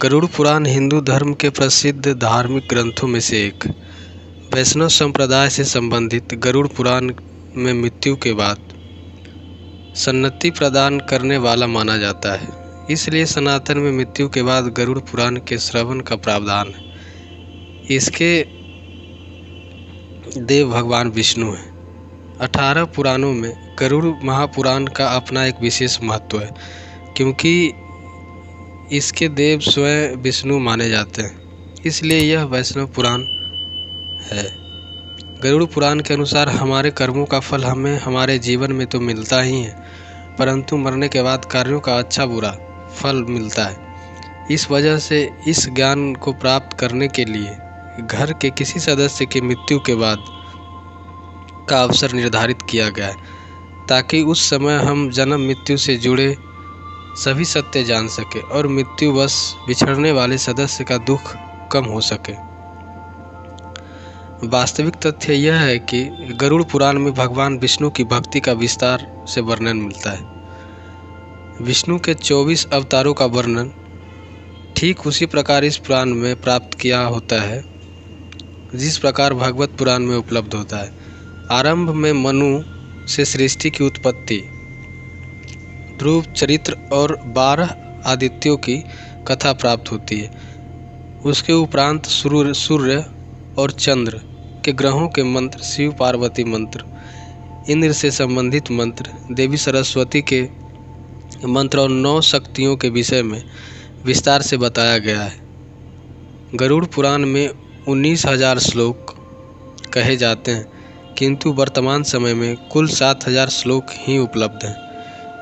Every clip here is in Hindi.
गरुड़ पुराण हिंदू धर्म के प्रसिद्ध धार्मिक ग्रंथों में से एक। वैष्णव संप्रदाय से संबंधित गरुड़ पुराण में मृत्यु के बाद सन्नति प्रदान करने वाला माना जाता है। इसलिए सनातन में मृत्यु के बाद गरुड़ पुराण के श्रवण का प्रावधान है। इसके देव भगवान विष्णु हैं। 18 पुराणों में गरुड़ महापुराण का अपना एक विशेष महत्व है, क्योंकि इसके देव स्वयं विष्णु माने जाते हैं, इसलिए यह वैष्णव पुराण है। गरुड़ पुराण के अनुसार हमारे कर्मों का फल हमें हमारे जीवन में तो मिलता ही है, परंतु मरने के बाद कार्यों का अच्छा बुरा फल मिलता है। इस वजह से इस ज्ञान को प्राप्त करने के लिए घर के किसी सदस्य की मृत्यु के बाद का अवसर निर्धारित किया गया है, ताकि उस समय हम जन्म मृत्यु से जुड़े सभी सत्य जान सके और मृत्युवश बिछड़ने वाले सदस्य का दुख कम हो सके। वास्तविक तथ्य यह है कि गरुड़ पुराण में भगवान विष्णु की भक्ति का विस्तार से वर्णन मिलता है। विष्णु के 24 अवतारों का वर्णन ठीक उसी प्रकार इस पुराण में प्राप्त किया होता है जिस प्रकार भगवत पुराण में उपलब्ध होता है। आरंभ में मनु से सृष्टि की उत्पत्ति, ध्रुव चरित्र और 12 आदित्यों की कथा प्राप्त होती है। उसके उपरांत सूर्य और चंद्र के ग्रहों के मंत्र, शिव पार्वती मंत्र, इंद्र से संबंधित मंत्र, देवी सरस्वती के मंत्र और 9 शक्तियों के विषय में विस्तार से बताया गया है। गरुड़ पुराण में 19,000 श्लोक कहे जाते हैं, किंतु वर्तमान समय में कुल 7,000 श्लोक ही उपलब्ध हैं।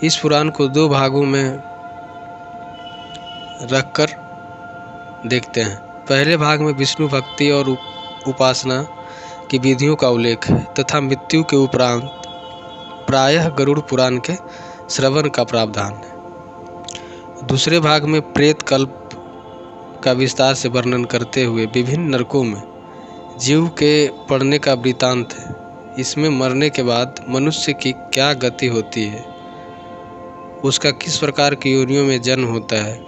इस पुराण को 2 भागों में रखकर देखते हैं। पहले भाग में विष्णु भक्ति और उपासना की विधियों का उल्लेख है तथा मृत्यु के उपरांत प्रायः गरुड़ पुराण के श्रवण का प्रावधान है। दूसरे भाग में प्रेत कल्प का विस्तार से वर्णन करते हुए विभिन्न नरकों में जीव के पड़ने का वृतांत है। इसमें मरने के बाद मनुष्य की क्या गति होती है, उसका किस प्रकार की योनियों में जन्म होता है,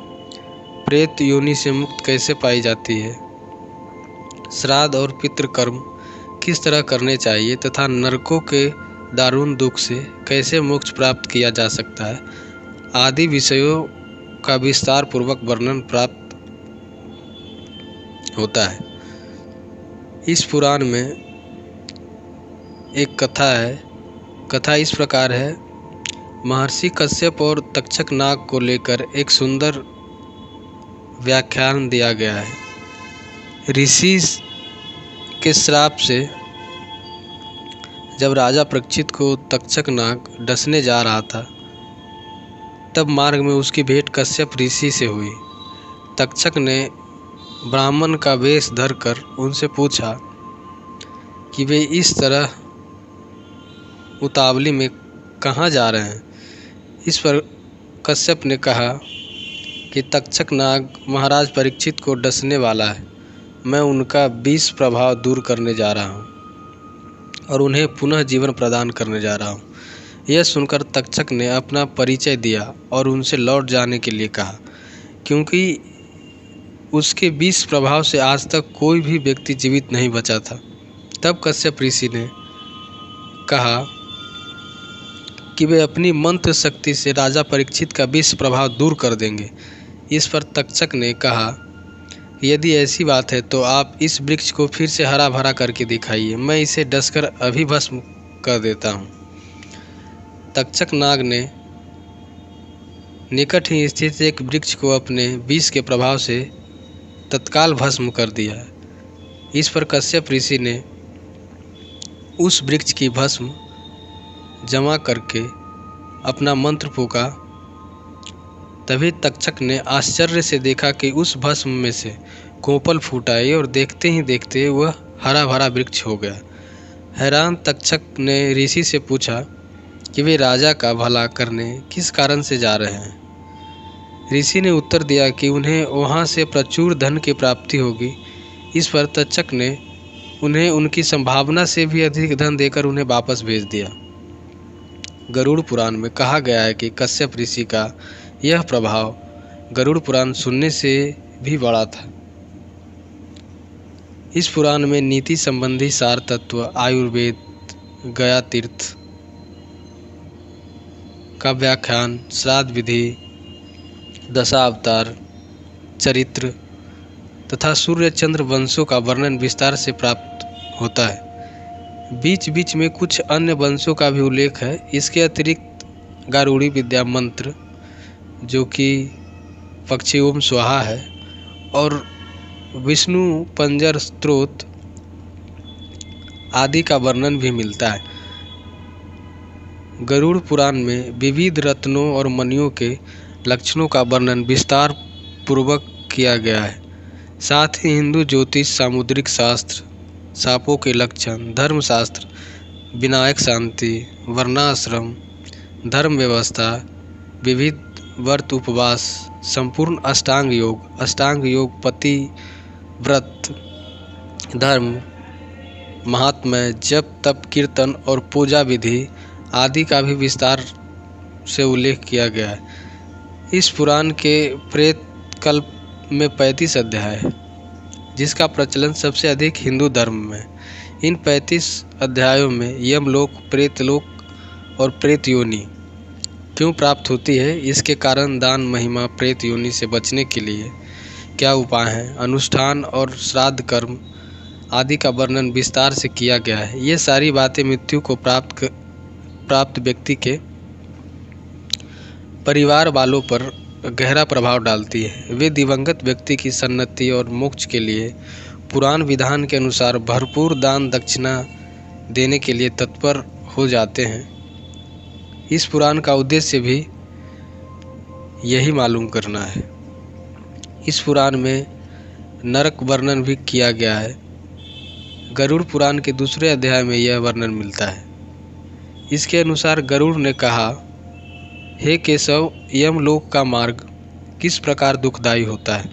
प्रेत योनि से मुक्त कैसे पाई जाती है, श्राद्ध और पितृकर्म किस तरह करने चाहिए तथा नरकों के दारुण दुख से कैसे मोक्ष प्राप्त किया जा सकता है, आदि विषयों का विस्तार पूर्वक वर्णन प्राप्त होता है। इस पुराण में एक कथा है। कथा इस प्रकार है। महर्षि कश्यप और तक्षक नाग को लेकर एक सुंदर व्याख्यान दिया गया है। ऋषि के श्राप से जब राजा परीक्षित को तक्षक नाग डसने जा रहा था, तब मार्ग में उसकी भेंट कश्यप ऋषि से हुई। तक्षक ने ब्राह्मण का वेश धरकर उनसे पूछा कि वे इस तरह उतावली में कहाँ जा रहे हैं। इस पर कश्यप ने कहा कि तक्षक नाग महाराज परीक्षित को डसने वाला है। मैं उनका विष प्रभाव दूर करने जा रहा हूँ और उन्हें पुनः जीवन प्रदान करने जा रहा हूँ। यह सुनकर तक्षक ने अपना परिचय दिया और उनसे लौट जाने के लिए कहा, क्योंकि उसके विष प्रभाव से आज तक कोई भी व्यक्ति जीवित नहीं बचा था। तब कश्यप ऋषि ने कहा कि वे अपनी मंत्र शक्ति से राजा परीक्षित का विष प्रभाव दूर कर देंगे। इस पर तक्षक ने कहा, यदि ऐसी बात है तो आप इस वृक्ष को फिर से हरा भरा करके दिखाइए, मैं इसे डसकर अभी भस्म कर देता हूँ। तक्षक नाग ने निकट ही स्थित एक वृक्ष को अपने विष के प्रभाव से तत्काल भस्म कर दिया। इस पर कश्यप ऋषि ने उस वृक्ष की भस्म जमा करके अपना मंत्र फूका। तभी तक्षक ने आश्चर्य से देखा कि उस भस्म में से कोपल फूट आई और देखते ही देखते वह हरा भरा वृक्ष हो गया। हैरान तक्षक ने ऋषि से पूछा कि वे राजा का भला करने किस कारण से जा रहे हैं। ऋषि ने उत्तर दिया कि उन्हें वहाँ से प्रचुर धन की प्राप्ति होगी। इस पर तक्षक ने उन्हें उनकी संभावना से भी अधिक धन देकर उन्हें वापस भेज दिया। गरुड़ पुराण में कहा गया है कि कश्यप ऋषि का यह प्रभाव गरुड़ पुराण सुनने से भी बड़ा था। इस पुराण में नीति संबंधी सार तत्व, आयुर्वेद, गया तीर्थ का व्याख्यान, श्राद्ध विधि, दशावतार चरित्र तथा सूर्य चंद्र वंशों का वर्णन विस्तार से प्राप्त होता है। बीच बीच में कुछ अन्य वंशों का भी उल्लेख है। इसके अतिरिक्त गारुड़ी विद्या मंत्र, जो कि पक्षी ओम स्वाहा है, और विष्णु पंजर स्तोत्र आदि का वर्णन भी मिलता है। गरुड़ पुराण में विविध रत्नों और मणियों के लक्षणों का वर्णन विस्तार पूर्वक किया गया है। साथ ही हिंदू ज्योतिष, सामुद्रिक शास्त्र, सांपों के लक्षण, धर्मशास्त्र, विनायक शांति, वर्णाश्रम, धर्म व्यवस्था, विविध व्रत उपवास, संपूर्ण अष्टांग योग, पति व्रत, धर्म, महात्म्य, जप तप कीर्तन और पूजा विधि आदि का भी विस्तार से उल्लेख किया गया है। इस पुराण के प्रेत कल्प में 35 अध्याय है, जिसका प्रचलन सबसे अधिक हिंदू धर्म में। इन 35 अध्यायों में यमलोक, प्रेतलोक और प्रेत योनि क्यों प्राप्त होती है, इसके कारण, दान, महिमा, प्रेत योनि से बचने के लिए क्या उपाय हैं, अनुष्ठान और श्राद्ध कर्म आदि का वर्णन विस्तार से किया गया है। ये सारी बातें मृत्यु को प्राप्त व्यक्ति के परिवार वालों पर गहरा प्रभाव डालती है। वे दिवंगत व्यक्ति की सन्नति और मोक्ष के लिए पुराण विधान के अनुसार भरपूर दान दक्षिणा देने के लिए तत्पर हो जाते हैं। इस पुराण का उद्देश्य भी यही मालूम करना है। इस पुराण में नरक वर्णन भी किया गया है। गरुड़ पुराण के दूसरे अध्याय में यह वर्णन मिलता है। इसके अनुसार गरुड़ ने कहा, हे केशव, यमलोक का मार्ग किस प्रकार दुखदायी होता है?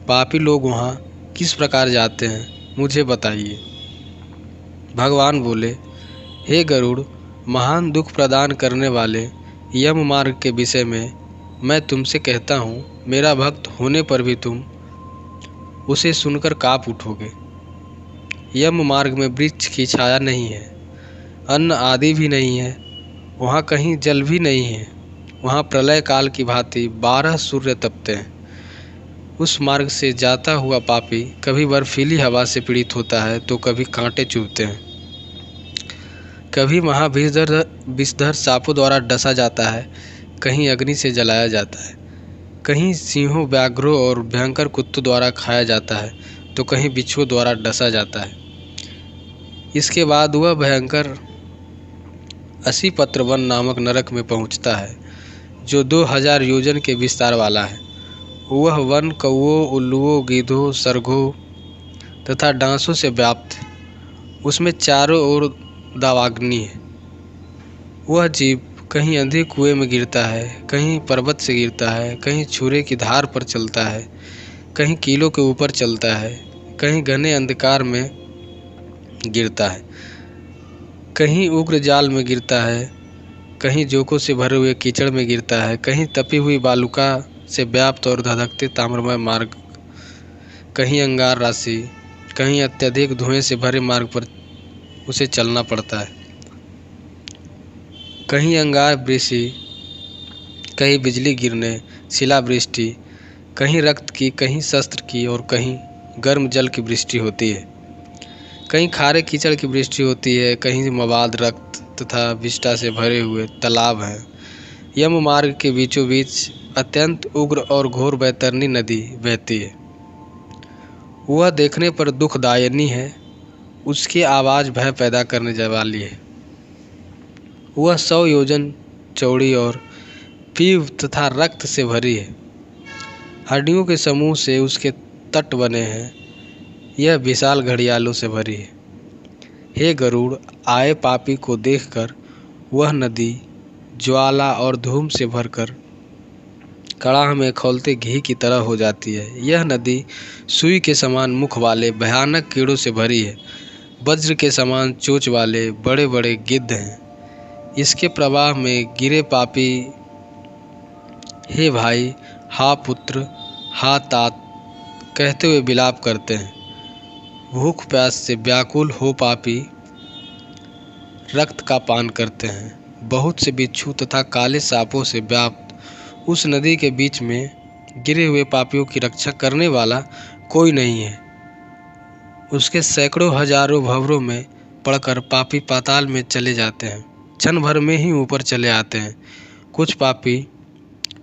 पापी लोग वहाँ किस प्रकार जाते हैं, मुझे बताइए। भगवान बोले, हे गरुड़, महान दुख प्रदान करने वाले यम मार्ग के विषय में मैं तुमसे कहता हूँ, मेरा भक्त होने पर भी तुम उसे सुनकर काँप उठोगे। यम मार्ग में वृक्ष की छाया नहीं है, अन्न आदि भी नहीं है, वहाँ कहीं जल भी नहीं है। वहाँ प्रलय काल की भांति 12 सूर्य तपते हैं। उस मार्ग से जाता हुआ पापी कभी बर्फीली हवा से पीड़ित होता है तो कभी कांटे चुभते हैं, कभी विषधर सांपों द्वारा डसा जाता है, कहीं अग्नि से जलाया जाता है, कहीं सिंहों, व्याघ्रों और भयंकर कुत्तों द्वारा खाया जाता है तो कहीं बिच्छुओं द्वारा डसा जाता है। इसके बाद वह भयंकर 80 पत्र वन नामक नरक में पहुंचता है, जो 2000 योजन के विस्तार वाला है। वह वन कौओं, उल्लुओं, गीधों, सरघों तथा डांसों से व्याप्त है। उसमें चारों ओर दावाग्नि है। वह जीव कहीं अंधे कुएं में गिरता है, कहीं पर्वत से गिरता है, कहीं छुरे की धार पर चलता है, कहीं कीलों के ऊपर चलता है, कहीं घने अंधकार में गिरता है, कहीं उग्र जाल में गिरता है, कहीं जोकों से भरे हुए कीचड़ में गिरता है, कहीं तपी हुई बालुका से व्याप्त और धधकते ताम्रमय मार्ग, कहीं अंगार राशि, कहीं अत्यधिक धुएं से भरे मार्ग पर उसे चलना पड़ता है, कहीं अंगार वृष्टि, कहीं बिजली गिरने, शिलावृष्टि, कहीं रक्त की, कहीं शस्त्र की और कहीं गर्म जल की वृष्टि होती है, कहीं खारे कीचड़ की वृष्टि होती है, कहीं मवाद, रक्त तथा विष्ठा से भरे हुए तालाब हैं। यम मार्ग के बीचों बीच अत्यंत उग्र और घोर बैतरनी नदी बहती है। वह देखने पर दुखदायिनी है, उसकी आवाज़ भय पैदा करने वाली है। वह 100 योजन चौड़ी और पीव तथा रक्त से भरी है। हड्डियों के समूह से उसके तट बने हैं। यह विशाल घड़ियालों से भरी है। हे गरुड़, आए पापी को देखकर वह नदी ज्वाला और धूम से भरकर कड़ाह में खौलते घी की तरह हो जाती है। यह नदी सुई के समान मुख वाले भयानक कीड़ों से भरी है। वज्र के समान चोंच वाले बड़े बड़े गिद्ध हैं। इसके प्रवाह में गिरे पापी, हे भाई, हा पुत्र, हा तात, कहते हुए विलाप करते हैं। भूख प्यास से व्याकुल हो पापी रक्त का पान करते हैं। बहुत से बिच्छू तथा काले सांपों से व्याप्त उस नदी के बीच में गिरे हुए पापियों की रक्षा करने वाला कोई नहीं है। उसके सैकड़ों हजारों भंवरों में पड़कर पापी पाताल में चले जाते हैं, क्षण भर में ही ऊपर चले आते हैं। कुछ पापी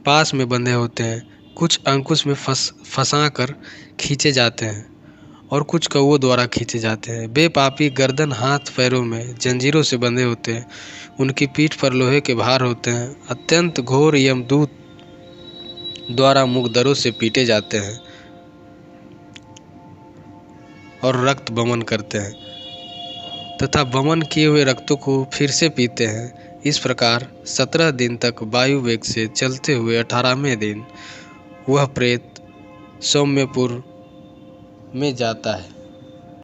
पास में बंधे होते हैं, कुछ अंकुश में फंसा कर खींचे जाते हैं और कुछ कौवों द्वारा खींचे जाते हैं। वे पापी गर्दन हाथ पैरों में जंजीरों से बंधे होते हैं, उनकी पीठ पर लोहे के भार होते हैं। अत्यंत घोर यमदूत द्वारा मुकदरों से पीटे जाते हैं और रक्त बमन करते हैं तथा बमन किए हुए रक्तों को फिर से पीते हैं। इस प्रकार 17 दिन तक वायु वेग से चलते हुए 18वें दिन वह प्रेत सौम्यपुर में जाता है।